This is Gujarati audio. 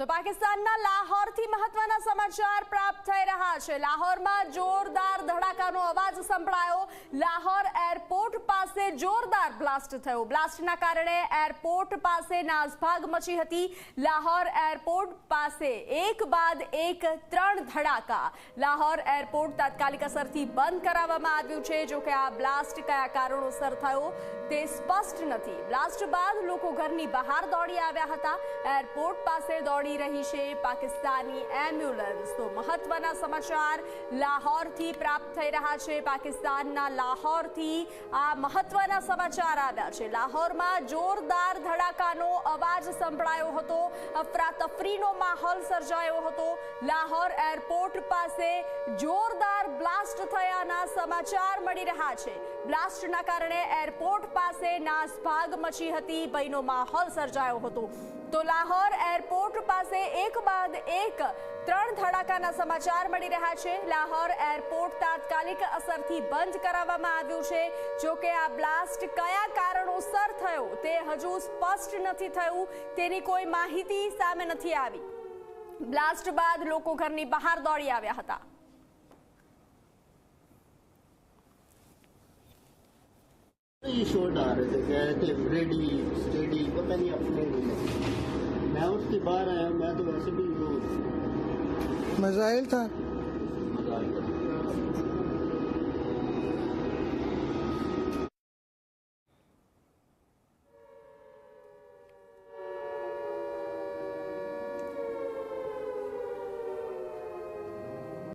તો પાકિસ્તાનના લાહોરથી મહત્વના સમાચાર પ્રાપ્ત થઈ રહ્યા છે। લાહોરમાં જોરદાર ધડાકાનો અવાજ સંભળાયો। લાહોર એરપોર્ટ પાસે જોરદાર બ્લાસ્ટ થયો। બ્લાસ્ટના કારણે એરપોર્ટ પાસે નાસભાગ મચી હતી। લાહોર એરપોર્ટ પાસે એક બાદ એક 3 ધડાકા। લાહોર એરપોર્ટ તાત્કાલિક અસરથી બંધ કરાવવામાં આવ્યું છે। જો કે આ બ્લાસ્ટ કયા કારણોસર થયો તે સ્પષ્ટ નથી। બ્લાસ્ટ બાદ લોકો ઘરની બહાર દોડી આવ્યા હતા। એરપોર્ટ પાસે દોડી રહી છે પાકિસ્તાની એમ્બ્યુલન્સ। તો મહત્વના સમાચાર લાહોરથી પ્રાપ્ત થઈ રહ્યા છે। પાકિસ્તાનના લાહોરથી આ મહત્વના સમાચાર આવ્યા છે। લાહોરમાં જોરદાર ધડાકાનો અવાજ સંભળાયો હતો। અફરાતફરીનો માહોલ સર્જાયો હતો। લાહોર એરપોર્ટ પાસે જોરદાર બ્લાસ્ટ થયાના સમાચાર મળી રહ્યા છે। બ્લાસ્ટના કારણે એરપોર્ટ પાસે નાસભાગ મચી હતી। ભયનો માહોલ સર્જાયો હતો। તો લાહોર એરપોર્ટ પાસે એક બાદ એક 3 ધડાકાના સમાચાર મળી રહ્યા છે। લાહોર એરપોર્ટ તાત્કાલિક અસરથી બંધ કરાવવામાં આવ્યું છે। જો કે આ બ્લાસ્ટ કયા કારણોસર થયો તે હજુ સ્પષ્ટ નથી થયું। તેની કોઈ માહિતી સામે નથી આવી। બ્લાસ્ટ બાદ લોકો ઘરની બહાર દોડી આવ્યા હતા। ये शॉट आ रहे थे, कह रहे थे रेडी स्टेडी, पता नहीं अपने मैं उसके बाहर आया। मैं तो वैसे भी वो मिसाइल था।